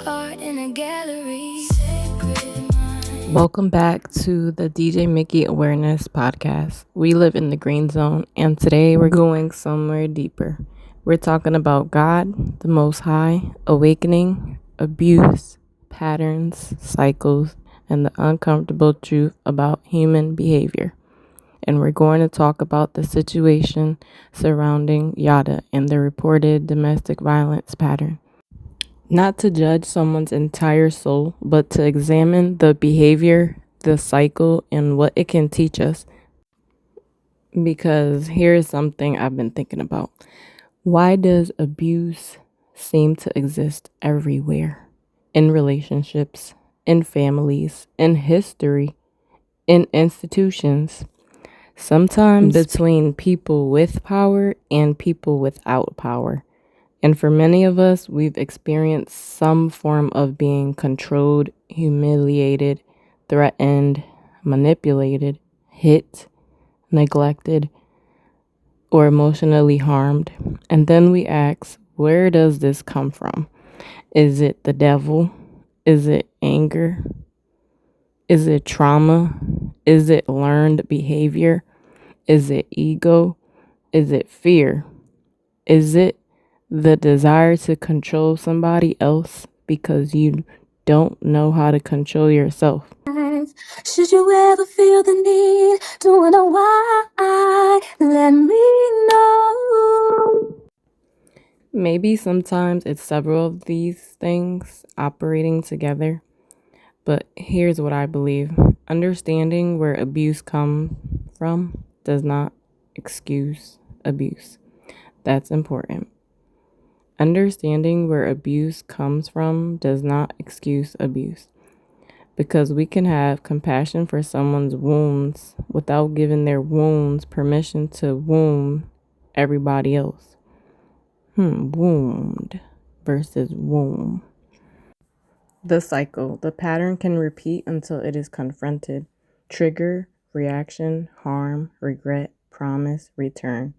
art in a gallery. Welcome back to the DJ Mickey Awareness Podcast. We live in the green zone, and today we're going somewhere deeper. We're talking about God, the Most High, awakening, abuse, patterns, cycles, and the uncomfortable truth about human behavior. And we're going to talk about the situation surrounding Yada and the reported domestic violence pattern. Not to judge someone's entire soul, but to examine the behavior, the cycle, and what it can teach us. Because here's something I've been thinking about. Why does abuse seem to exist everywhere? In relationships, in families, in history, in institutions. Sometimes between people with power and people without power. And for many of us, we've experienced some form of being controlled, humiliated, threatened, manipulated, hit, neglected, or emotionally harmed. And then we ask, where does this come from? Is it the devil? Is it anger? Is it trauma? Is it learned behavior? Is it ego? Is it fear? Is it the desire to control somebody else because you don't know how to control yourself? Should you ever feel the need to wonder why, let me know. Maybe sometimes it's several of these things operating together. But here's what I believe. Understanding where abuse comes from does not excuse abuse. That's important. Understanding where abuse comes from does not excuse abuse. Because we can have compassion for someone's wounds without giving their wounds permission to wound everybody else. Wound versus womb. The cycle, the pattern can repeat until it is confronted. Trigger, reaction, harm, regret, promise, return.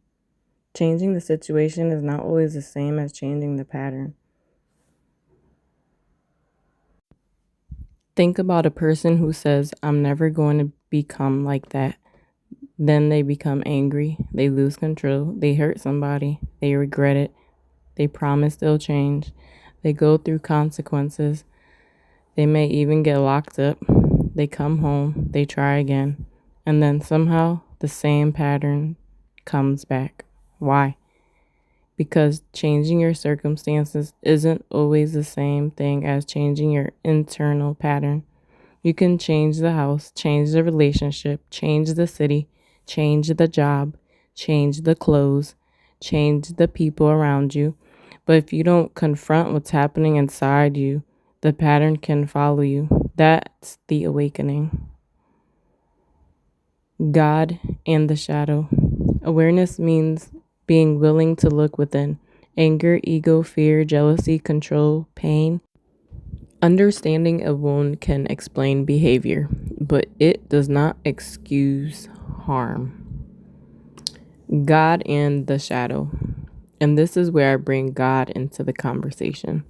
Changing the situation is not always the same as changing the pattern. Think about a person who says, I'm never going to become like that. Then they become angry, they lose control, they hurt somebody, they regret it, they promise they'll change, they go through consequences, they may even get locked up, they come home, they try again, and then somehow the same pattern comes back. Why? Because changing your circumstances isn't always the same thing as changing your internal pattern. You can change the house, change the relationship, change the city, change the job, change the clothes, change the people around you. But if you don't confront what's happening inside you, the pattern can follow you. That's the awakening. God and the shadow. Awareness means being willing to look within. Anger, ego, fear, jealousy, control, pain. Understanding a wound can explain behavior, but it does not excuse harm. God and the shadow. And this is where I bring God into the conversation.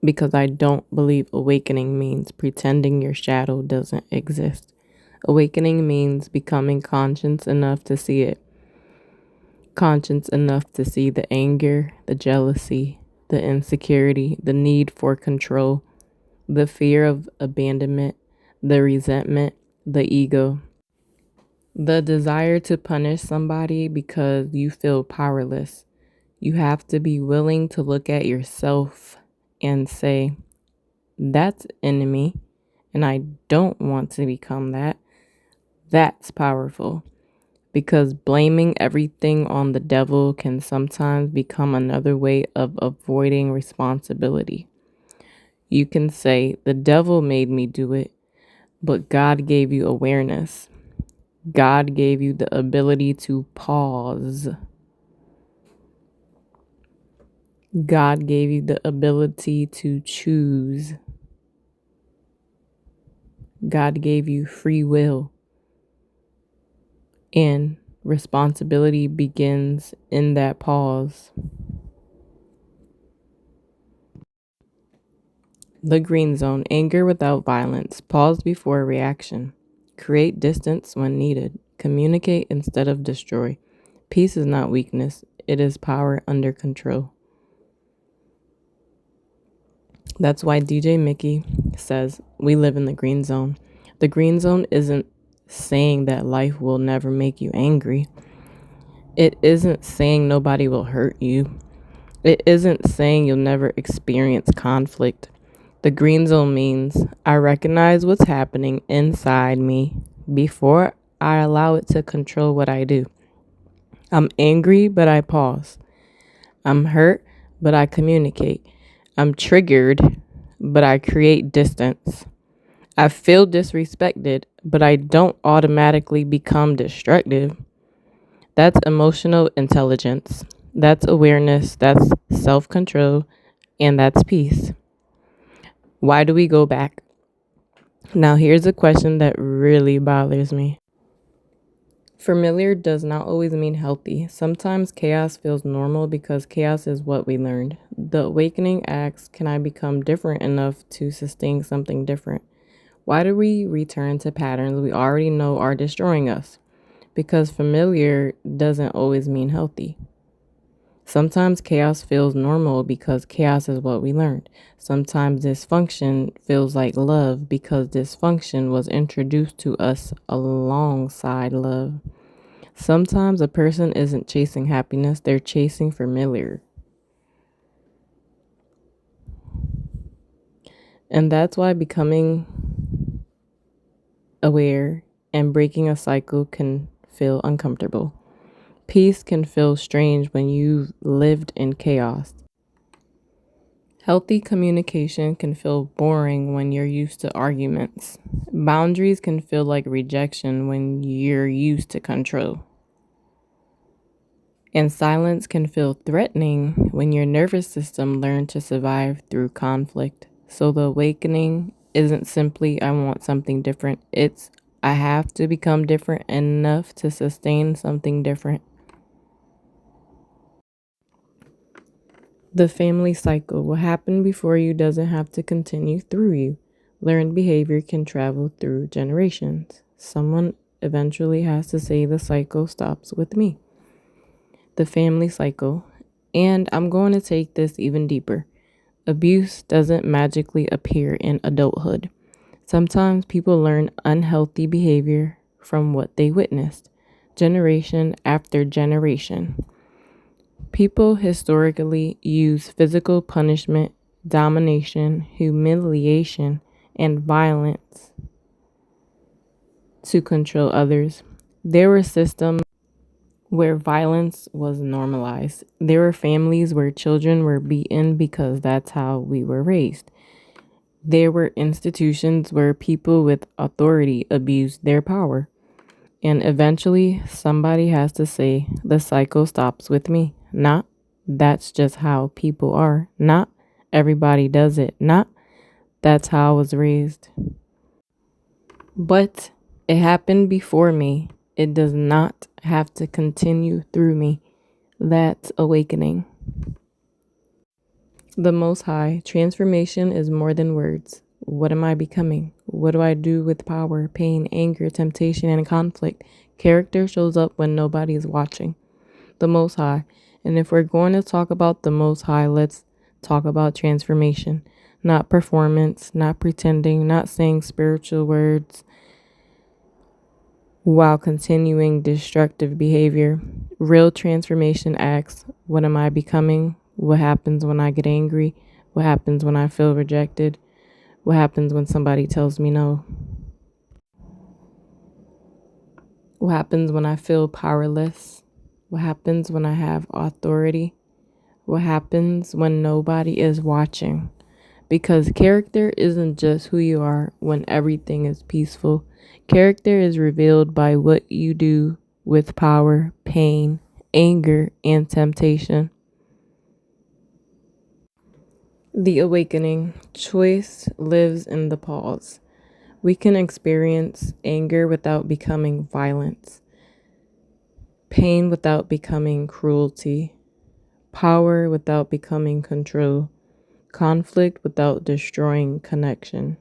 Because I don't believe awakening means pretending your shadow doesn't exist. Awakening means becoming conscious enough to see it. Conscious enough to see the anger, the jealousy, the insecurity, the need for control, the fear of abandonment, the resentment, the ego, the desire to punish somebody because you feel powerless. You have to be willing to look at yourself and say, that's enemy, and I don't want to become that. That's powerful. Because blaming everything on the devil can sometimes become another way of avoiding responsibility. You can say, the devil made me do it, but God gave you awareness. God gave you the ability to pause. God gave you the ability to choose. God gave you free will. And responsibility begins in that pause. The green zone, anger without violence, pause before reaction, create distance when needed, communicate instead of destroy. Peace is not weakness, it is power under control. That's why DJ Mickey says we live in the green zone. The green zone isn't saying that life will never make you angry. It isn't saying nobody will hurt you. It isn't saying you'll never experience conflict. The green zone means I recognize what's happening inside me before I allow it to control what I do. I'm angry, but I pause. I'm hurt, but I communicate. I'm triggered, but I create distance. I feel disrespected, but I don't automatically become destructive. That's emotional intelligence. That's awareness. That's self-control. And that's peace. Why do we go back? Now, here's a question that really bothers me. Familiar does not always mean healthy. Sometimes chaos feels normal because chaos is what we learned. The awakening asks, can I become different enough to sustain something different? Why do we return to patterns we already know are destroying us? Because familiar doesn't always mean healthy. Sometimes chaos feels normal because chaos is what we learned. Sometimes dysfunction feels like love because dysfunction was introduced to us alongside love. Sometimes a person isn't chasing happiness, they're chasing familiar. And that's why becoming aware and breaking a cycle can feel uncomfortable. Peace can feel strange when you've lived in chaos. Healthy communication can feel boring when you're used to arguments. Boundaries can feel like rejection when you're used to control. And silence can feel threatening when your nervous system learned to survive through conflict. So the awakening isn't simply, I want something different. It's, I have to become different enough to sustain something different. The family cycle. What happened before you doesn't have to continue through you. Learned behavior can travel through generations. Someone eventually has to say the cycle stops with me. The family cycle. And I'm going to take this even deeper. Abuse doesn't magically appear in adulthood. Sometimes people learn unhealthy behavior from what they witnessed, generation after generation. People historically use physical punishment, domination, humiliation, and violence to control others. There were systems where violence was normalized. There were families where children were beaten because that's how we were raised. There were institutions where people with authority abused their power. And eventually, somebody has to say, the cycle stops with me. Not, that's just how people are. Not, everybody does it. Not, that's how I was raised. But it happened before me. It does not have to continue through me. That's awakening. The Most High, transformation is more than words. What am I becoming? What do I do with power, pain, anger, temptation, and conflict? Character shows up when nobody is watching. The Most High. And if we're going to talk about the Most High, let's talk about transformation. Not performance, not pretending, not saying spiritual words while continuing destructive behavior. Real transformation asks, what am I becoming? What happens when I get angry? What happens when I feel rejected? What happens when somebody tells me no? What happens when I feel powerless? What happens when I have authority? What happens when nobody is watching? Because character isn't just who you are when everything is peaceful. Character is revealed by what you do with power, pain, anger, and temptation. The awakening. Choice lives in the pause. We can experience anger without becoming violence, pain without becoming cruelty, power without becoming control, conflict without destroying connection.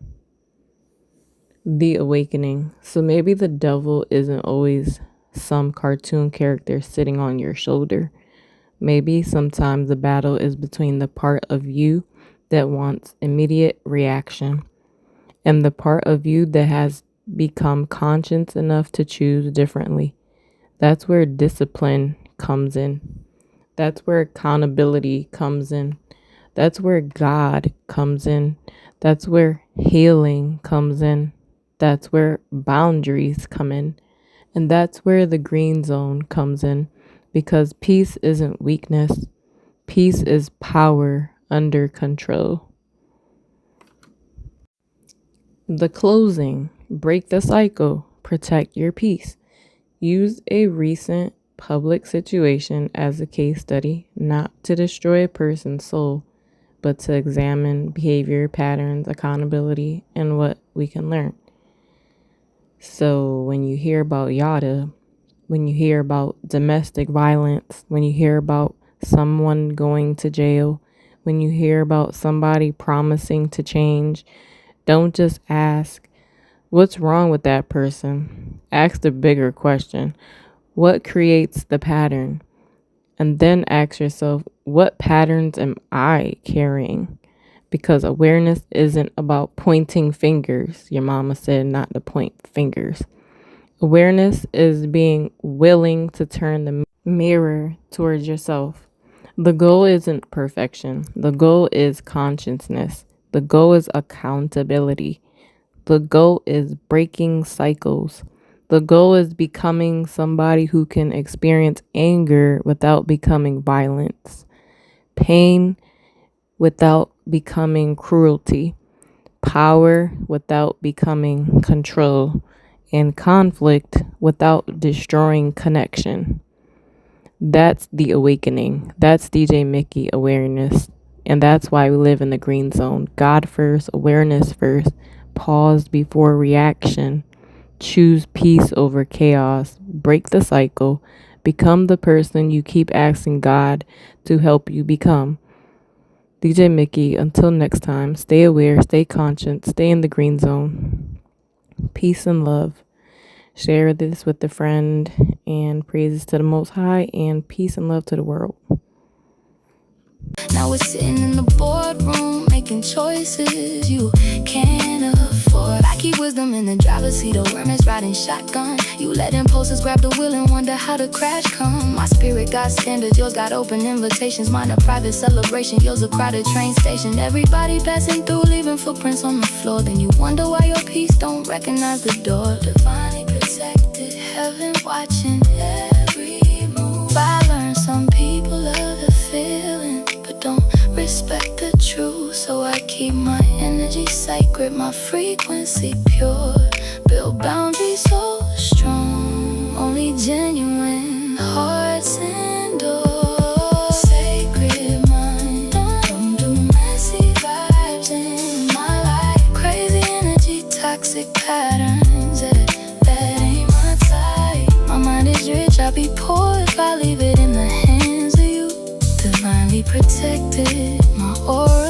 The awakening. So maybe the devil isn't always some cartoon character sitting on your shoulder. Maybe sometimes the battle is between the part of you that wants immediate reaction and the part of you that has become conscious enough to choose differently. That's where discipline comes in. That's where accountability comes in. That's where God comes in. That's where healing comes in. That's where boundaries come in. And that's where the green zone comes in. Because peace isn't weakness. Peace is power under control. The closing. Break the cycle. Protect your peace. Use a recent public situation as a case study, not to destroy a person's soul, but to examine behavior patterns, accountability, and what we can learn. So when you hear about yada, when you hear about domestic violence, when you hear about someone going to jail, when you hear about somebody promising to change, don't just ask, what's wrong with that person? Ask the bigger question. What creates the pattern? And then ask yourself, what patterns am I carrying? Because awareness isn't about pointing fingers. Your mama said not to point fingers. Awareness is being willing to turn the mirror towards yourself. The goal isn't perfection. The goal is consciousness. The goal is accountability. The goal is breaking cycles. The goal is becoming somebody who can experience anger without becoming violence, pain without becoming cruelty, power without becoming control, and conflict without destroying connection. That's the awakening. That's DJ Mickey awareness. And that's why we live in the green zone. God first, awareness first, pause before reaction. Choose peace over chaos. Break the cycle. Become the person you keep asking God to help you become. DJ Mickey, until next time, stay aware, stay conscious, stay in the green zone. Peace and love. Share this with a friend, and praises to the Most High, and peace and love to the world. Now we're sitting in the boardroom making choices you can't afford. I keep wisdom in the driver's seat, a worm is riding shotgun. You let impulses grab the wheel and wonder how the crash come. My spirit got standards, yours got open invitations. Mine a private celebration, yours a crowded train station. Everybody passing through, leaving footprints on the floor. Then you wonder why your peace don't recognize the door. Divinely protected, heaven watching every move. I learned some people love the feeling, don't respect the truth. So I keep my energy sacred, my frequency pure. Build boundaries so strong, only genuine hearts endure. Sacred mind, don't do messy vibes in my life. Crazy energy, toxic patterns, that ain't my type. My mind is rich, I'll be poor if I leave it in the hands of you. Divinely protected, my aura